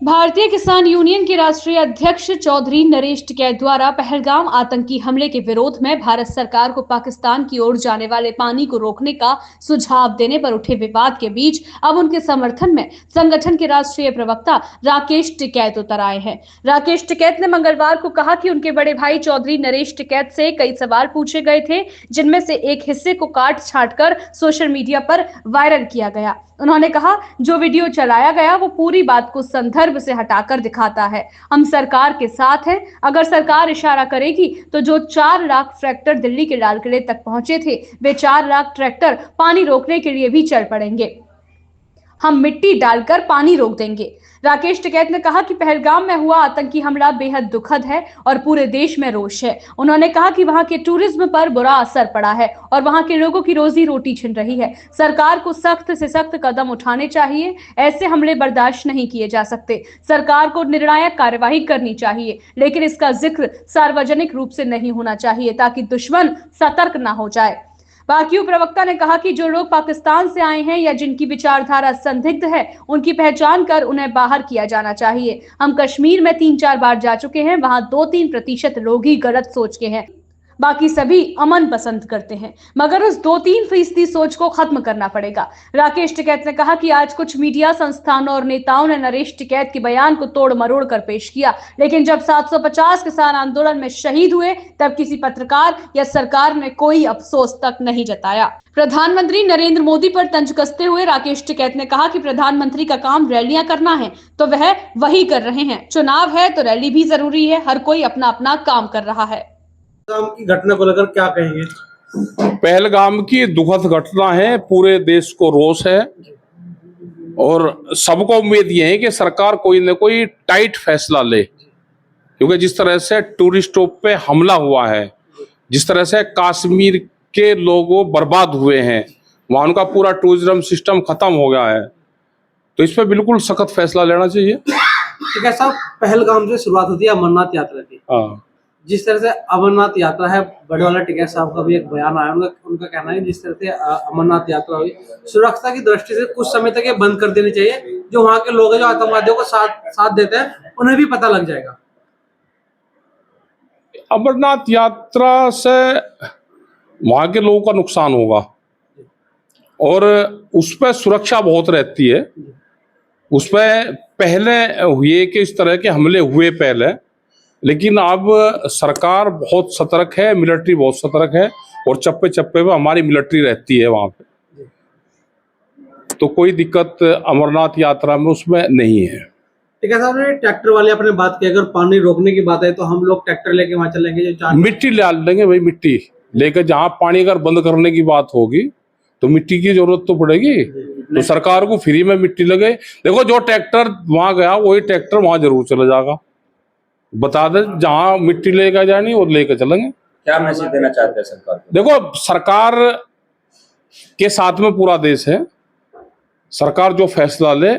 भारतीय किसान यूनियन के राष्ट्रीय अध्यक्ष चौधरी नरेश टिकैत द्वारा पहलगाम आतंकी हमले के विरोध में भारत सरकार को पाकिस्तान की ओर जाने वाले पानी को रोकने का सुझाव देने पर उठे विवाद के बीच अब उनके समर्थन में संगठन के राष्ट्रीय प्रवक्ता राकेश टिकैत उतर आए हैं। राकेश टिकैत ने मंगलवार को कहा कि उनके बड़े भाई चौधरी नरेश टिकैत से कई सवाल पूछे गए थे, जिनमें से एक हिस्से को काट छांट कर सोशल मीडिया पर वायरल किया गया। उन्होंने कहा, जो वीडियो चलाया गया वो पूरी बात को संदर्भ से हटाकर दिखाता है। हम सरकार के साथ हैं। अगर सरकार इशारा करेगी तो जो 4 लाख ट्रैक्टर दिल्ली के लाल किले तक पहुंचे थे, वे 4 लाख ट्रैक्टर पानी रोकने के लिए भी चल पड़ेंगे। हम मिट्टी डालकर पानी रोक देंगे। राकेश टिकैत ने कहा कि पहलगाम में हुआ आतंकी हमला बेहद दुखद है और पूरे देश में रोष है। उन्होंने कहा कि वहां के टूरिज्म पर बुरा असर पड़ा है और वहां के लोगों की रोजी रोटी छिन रही है। सरकार को सख्त से सख्त कदम उठाने चाहिए। ऐसे हमले बर्दाश्त नहीं किए जा सकते। सरकार को निर्णायक कार्यवाही करनी चाहिए, लेकिन इसका जिक्र सार्वजनिक रूप से नहीं होना चाहिए ताकि दुश्मन सतर्क न हो जाए। बाकी प्रवक्ता ने कहा कि जो लोग पाकिस्तान से आए हैं या जिनकी विचारधारा संदिग्ध है, उनकी पहचान कर उन्हें बाहर किया जाना चाहिए। हम कश्मीर में 3-4 बार जा चुके हैं, वहां 2-3% लोग ही गलत सोच के हैं, बाकी सभी अमन पसंद करते हैं, मगर उस 2-3% सोच को खत्म करना पड़ेगा। राकेश टिकैत ने कहा कि आज कुछ मीडिया संस्थानों और नेताओं ने नरेश टिकैत के बयान को तोड़ मरोड़ कर पेश किया, लेकिन जब 750 किसान आंदोलन में शहीद हुए तब किसी पत्रकार या सरकार ने कोई अफसोस तक नहीं जताया। प्रधानमंत्री नरेंद्र मोदी पर तंज कसते हुए राकेश टिकैत ने कहा कि प्रधानमंत्री का काम रैलियां करना है तो वह वही कर रहे हैं। चुनाव है तो रैली भी जरूरी है। हर कोई अपना अपना काम कर रहा है। पहलगाम की घटना को लेकर क्या कहेंगे? पहलगाम की दुखद घटना है, पूरे देश को रोष है और सबको उम्मीद ये है कि सरकार कोई न कोई टाइट फैसला ले, क्योंकि जिस तरह से टूरिस्टों पे हमला हुआ है, जिस तरह से कश्मीर के लोग बर्बाद हुए हैं, वहां उनका पूरा टूरिज्म सिस्टम खत्म हो गया है, तो इस पर बिल्कुल सख्त फैसला लेना चाहिए। ठीक है साहब, पहलगाम से शुरुआत होती है अमरनाथ यात्रा की। हाँ, जिस तरह से अमरनाथ यात्रा है, बड़े वाला टिकैत साहब का भी एक बयान आया, उनका कहना है जिस तरह से अमरनाथ यात्रा हुई, सुरक्षा की दृष्टि से कुछ समय तक ये बंद कर देनी चाहिए। जो वहाँ के लोग हैं, जो आतंकवादियों को साथ देते हैं, उन्हें भी पता लग जाएगा। अमरनाथ यात्रा से वहां के लोगों का नुकसान होगा और उस पर सुरक्षा बहुत रहती है। उस पर पहले हुए कि इस तरह के हमले हुए पहले, लेकिन अब सरकार बहुत सतर्क है, मिलिट्री बहुत सतर्क है और चप्पे चप्पे पे हमारी मिलिट्री रहती है वहां पे, तो कोई दिक्कत अमरनाथ यात्रा में उसमें नहीं है। ठीक है साहब, ने ट्रैक्टर वाले अपने बात की, अगर पानी रोकने की बात है तो हम लोग ट्रैक्टर लेके वहां चलेंगे। जो मिट्टी डाल देंगे भाई, मिट्टी लेकर जहां पानी अगर बंद करने की बात होगी तो मिट्टी की जरूरत तो पड़ेगी, तो सरकार को फ्री में मिट्टी लगे। देखो, जो ट्रैक्टर वहां गया वही ट्रैक्टर वहां जरूर चला जाएगा। बता दे जहां मिट्टी लेकर जानी और लेकर चलेंगे। क्या मैसेज देना चाहते हैं सरकार को? देखो, सरकार के साथ में पूरा देश है। सरकार जो फैसला ले,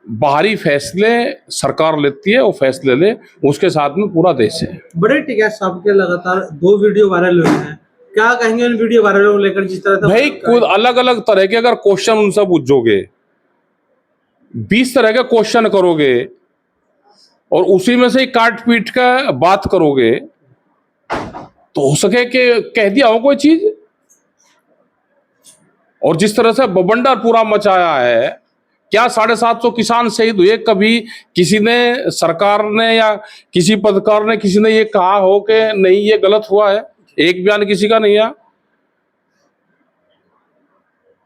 बाहरी फैसले सरकार लेती है, वो फैसले ले, उसके साथ में पूरा देश है। बड़े टिकैत साहब के लगातार 2 वीडियो वायरल हुए हैं, क्या कहेंगे उन वीडियो वायरल को लेकर? जिस तरह भाई, कुछ अलग अलग तरह के अगर क्वेश्चन उनसे पूछोगे, 20 तरह के क्वेश्चन करोगे और उसी में से ही काट पीट का बात करोगे तो हो सके कि कह दिया हो कोई चीज। और जिस तरह से बवंडर पूरा मचाया है, क्या 750 किसान शहीद हुए, कभी किसी ने, सरकार ने या किसी पत्रकार ने, किसी ने ये कहा हो कि नहीं ये गलत हुआ है? एक बयान किसी का नहीं है।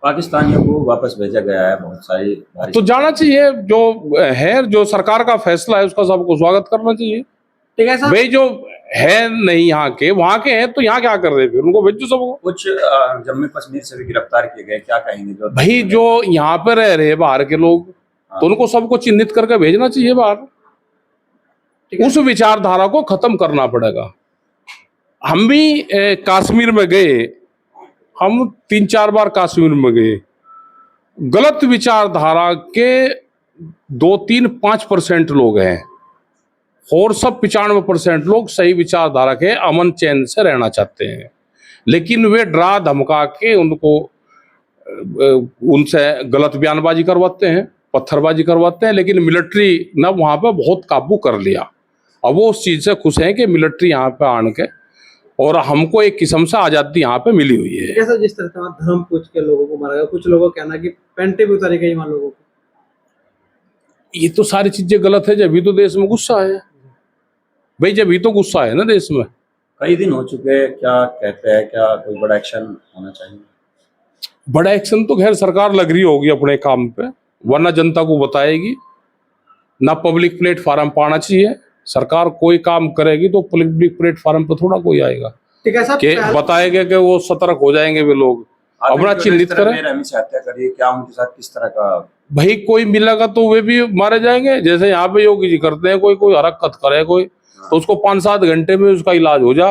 पाकिस्तानियों को वापस भेजा गया है, बहुत सारी तो जाना चाहिए, जो है, जो सरकार का फैसला है उसका सबको स्वागत करना चाहिए। ठीक है साहब, भाई जो है नहीं यहाँ के, वहां के हैं, तो यहाँ क्या कर रहे, फिर उनको भेजो सबको। कुछ जम्मू कश्मीर से भी गिरफ्तार किए गए, क्या कहेंगे? जो भाई जो यहाँ पे रह रहे बाहर के लोग, तो उनको सबको चिन्हित करके भेजना चाहिए बाहर। उस विचारधारा को खत्म करना पड़ेगा। हम भी कश्मीर में गए, हम 3-4 बार कश्मीर में गए। गलत विचारधारा के 2-3-5% लोग हैं और सब 95% लोग सही विचारधारा के अमन चैन से रहना चाहते हैं, लेकिन वे डरा धमका के उनको उनसे गलत बयानबाजी करवाते हैं। पत्थरबाजी करवाते हैं, लेकिन मिलिट्री ने वहाँ पे बहुत काबू कर लिया। अब वो उस चीज़ से खुश हैं कि मिलिट्री यहाँ पे आन के, और हमको एक किस्म से आज़ादी यहाँ पे मिली हुई है। कैसा जिस तरह से वहाँ धर्म पूछ के लोगों को मारा गया, कुछ लोगों का कहना है कि पेंटे भी उतारी गई वहाँ लोगों को। ये तो सारी चीजें गलत है, जब भी तो देश में गुस्सा है भाई, जब भी तो गुस्सा है ना देश में। कई दिन हो चुके हैं, क्या कहते हैं, क्या कोई बड़ा एक्शन होना चाहिए? बड़ा एक्शन तो खैर सरकार लग रही होगी अपने काम पे, वरना जनता को बताएगी ना। पब्लिक प्लेटफार्म पाना चाहिए, सरकार कोई काम करेगी तो पब्लिक प्लेटफार्म पे थोड़ा कोई आएगा ठीक है साहब, कि बताएगा कि वो सतर्क हो जाएंगे वे लोग, अपना चिन्हित करें। हत्या करिए, क्या उनके साथ किस तरह का? भाई कोई मिलेगा तो वे भी मारे जाएंगे, जैसे यहाँ पे योगी जी करते हैं, कोई हरकत करे कोई तो उसको 5-7 घंटे में उसका इलाज हो जा,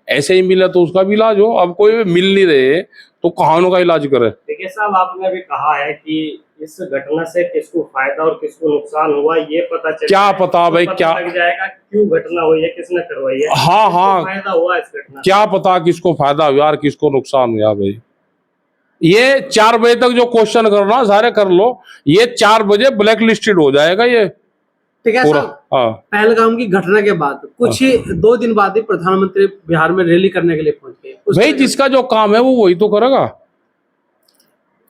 ऐसे ही मिला तो उसका भी इलाज हो। अब कोई मिल नहीं रहे तो कहानों का इलाज करे। देखिए साहब, आपने अभी कहा है कि इस घटना से किसको फायदा और किसको नुकसान हुआ ये पता चल, क्या पता भाई, क्या लग जाएगा क्यों घटना हुई है, किसने करवाई है, हाँ फायदा हुआ इस घटना, क्या पता किसको फायदा हुआ और किसको नुकसान हुआ भाई। ये 4 बजे तक जो क्वेश्चन करना सारे कर लो, ये 4 बजे ब्लैक लिस्टेड हो जाएगा ये ठीक है पूरा। साहब, हाँ, पहलगाम की घटना के बाद कुछ ही 2 दिन बाद ही प्रधानमंत्री बिहार में रैली करने के लिए पहुंच गए। भाई जिसका जो काम है वो वही तो करेगा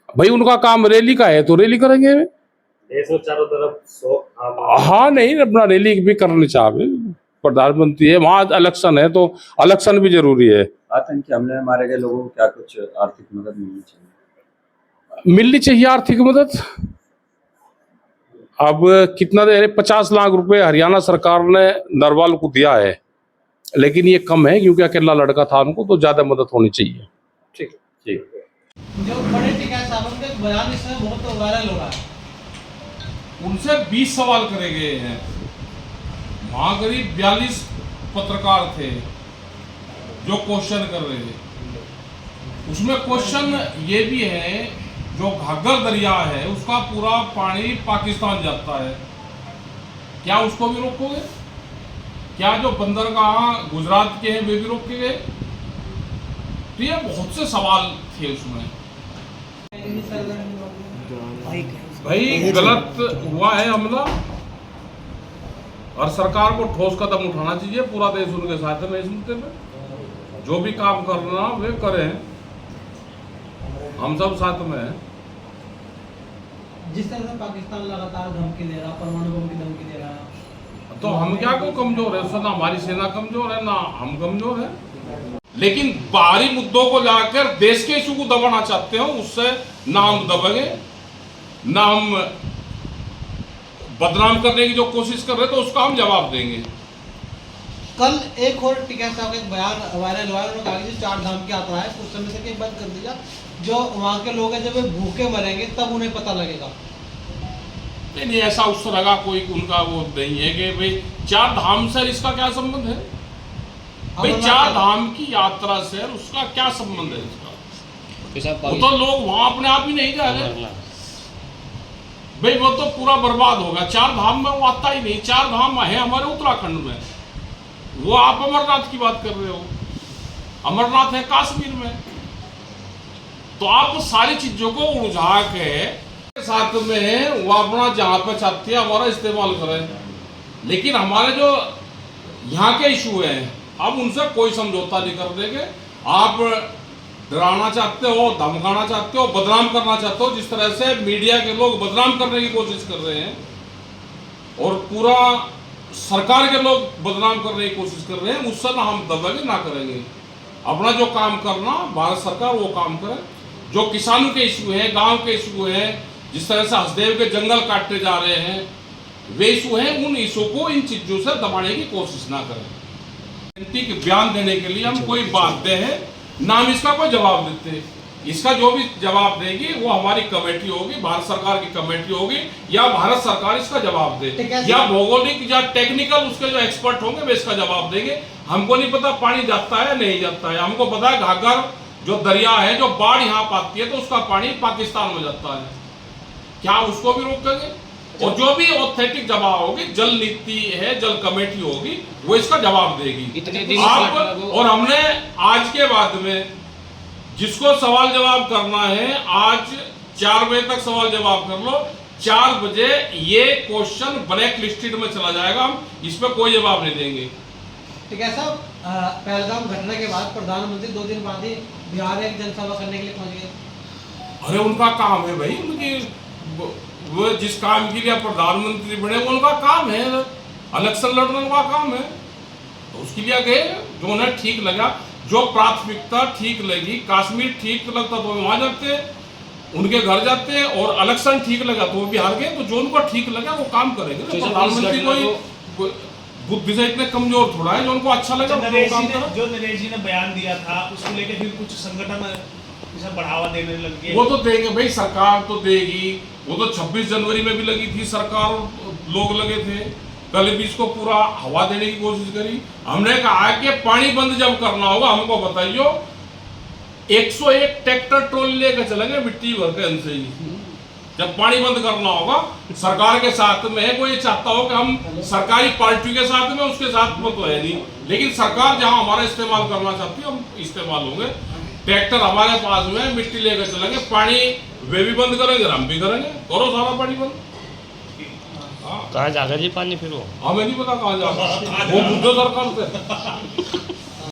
भाई, उनका काम रैली का है तो रैली करेंगे। देश में चारों तरफ शोक था। हाँ नहीं, अपना रैली भी करनी चाहिए, प्रधानमंत्री है, वहाँ इलेक्शन है तो इलेक्शन भी जरूरी है। आतंकी हमले में मारे गए लोगों को क्या कुछ आर्थिक मदद मिलनी चाहिए? आर्थिक मदद। अब कितना दे रहे? 50 लाख रुपए हरियाणा सरकार ने नरवाल को दिया है, लेकिन ये कम है क्योंकि अकेला लड़का था उनको, तो ज्यादा मदद होनी चाहिए। ठीक ठीक। जो बड़े टिकैत साहब के बयान इस समय बहुत वायरल हो रहा है, उनसे 20 सवाल करे गए हैं। वहां करीब 42 पत्रकार थे जो क्वेश्चन कर रहे थे। उसमें क्वेश्चन ये भी है, जो घाघर दरिया है उसका पूरा पानी पाकिस्तान जाता है, क्या उसको भी रोकोगे? क्या जो बंदरगाह गुजरात के हैं वे भी रोके गए? तो ये बहुत से सवाल थे उसमें। भाई गलत हुआ है हमला, और सरकार को ठोस कदम उठाना चाहिए। पूरा देश उनके साथ है इस मुद्दे में, जो भी काम करना वे करें, हम सब साथ में हैं। जिस तरह से पाकिस्तान लगातार धमकी दे रहा, परमाणु बम की धमकी दे रहा, तो हम क्या को कमजोर है? उससे ना हमारी सेना कमजोर है ना हम कमजोर है, लेकिन बाहरी मुद्दों को लाकर देश के इशू को दबाना चाहते हो, उससे ना हम दबेंगे ना हम बदनाम करने की जो कोशिश कर रहे तो उसका हम जवाब देंगे। कल एक और टिकैत साहब का एक बयान वायरल हुआ, उन्होंने कहा कि 4 धाम की यात्रा है कुछ समय तक बंद कर दिया, जो वहाँ के लोग हैं जब वे भूखे मरेंगे तब उन्हें पता लगेगा। नहीं, ऐसा उस तरह का कोई उनका वो नहीं है कि भाई 4 धाम से इसका क्या संबंध है? भाई 4 धाम की यात्रा से उसका क्या संबंध है इसका? वो तो लोग वहां अपने आप ही नहीं जा रहे भाई, वो तो पूरा बर्बाद होगा। 4 धाम में वो आता ही नहीं। 4 धाम है हमारे उत्तराखंड में, वो आप अमरनाथ की बात कर रहे हो, अमरनाथ है कश्मीर में। तो आप सारी चीजों को उलझा के साथ में वो अपना जहां पे चाहते हैं हमारा इस्तेमाल करें, लेकिन हमारे जो यहाँ के इशू है अब उनसे कोई समझौता नहीं कर देंगे। आप डराना चाहते हो, धमकाना चाहते हो, बदनाम करना चाहते हो, जिस तरह से मीडिया के लोग बदनाम करने की कोशिश कर रहे हैं और पूरा सरकार के लोग बदनाम करने की कोशिश कर रहे हैं, उससे ना हम दबेंगे ना करेंगे। अपना जो काम करना भारत सरकार वो काम करे। जो किसानों के इशू है, गांव के इशू है, जिस तरह से हसदेव के जंगल काटते जा रहे हैं वे इशू हैं, उन इशू को इन चीजों से दबाने की कोशिश ना करें। बयान देने के लिए हम कोई बाध्य है ना हम इसका कोई जवाब देते। इसका जो भी जवाब देगी वो हमारी कमेटी होगी, भारत सरकार की कमेटी होगी, या भारत सरकार इसका जवाब दे, या भौगोलिक या टेक्निकल उसके जो एक्सपर्ट होंगे वे इसका जवाब देंगे। हमको नहीं पता पानी जाता है नहीं जाता है, हमको पता है घाघर जो दरिया है, जो बाढ़ यहाँ पाती है तो उसका पानी पाकिस्तान में जाता है, क्या उसको भी रोकेंगे? और जो भी ऑथेंटिक जवाब होगी, जल नीति है, जल कमेटी होगी, वो इसका जवाब देगी। आप और हमने आज के बाद में जिसको सवाल जवाब करना है, आज 4 बजे तक सवाल जवाब कर लो, 4 बजे ये क्वेश्चन ब्लैक लिस्टेड में चला जाएगा, हम इस पर कोई जवाब नहीं देंगे। ठीक है साहब, पहलगाम घटना के बाद प्रधानमंत्री 2 दिन बाद ही बिहार एक जनसभा करने के लिए पहुंच गए। अरे उनका काम है भाई, उनकी वो जिस काम के लिए प्रधानमंत्री बने वो उनका काम है, इलेक्शन लड़ना उनका काम है, तो उसके लिए गए जो उन्हें ठीक लगा, जो प्राथमिकता ठीक लगी। कश्मीर ठीक लगता तो वहां जाते, उनके घर जाते, और इलेक्शन ठीक लगा तो वो बिहार गए। तो जो उनको ठीक लगा वो काम करेंगे। प्रधानमंत्री कोई बुद्धि से इतने कमजोर थोड़ा है, जो उनको अच्छा लगा वो काम करें। जो नरेश जी ने बयान दिया था उसको लेकर फिर कुछ संगठन इसे बढ़ावा देने लग गए। वो तो देंगे भाई, सरकार तो देगी। वो तो 26 जनवरी में भी लगी थी सरकार, लोग लगे थे, कल भी इसको पूरा हवा देने की कोशिश करी। हमने कहा कि पानी बंद जब करना होगा हमको बताइयो, 101 ट्रैक्टर ट्रॉली लेकर चलेंगे मिट्टी भर के इनसे ही। जब पानी बंद करना होगा सरकार के साथ में, कोई चाहता हो कि हम सरकारी पार्टी के साथ में, उसके साथ में तो है नहीं, लेकिन सरकार जहां हमारा इस्तेमाल करना चाहती है हम इस्तेमाल होंगे। ट्रैक्टर हमारे पास में, मिट्टी लेकर चलेंगे, पानी वे भी बंद करेंगे, हम भी करेंगे, करो सारा पानी बंद। कहाँ जाएगा जी पानी फिर वो? हमें नहीं पता कहाँ जाएगा, वो बुद्धो सरकार से।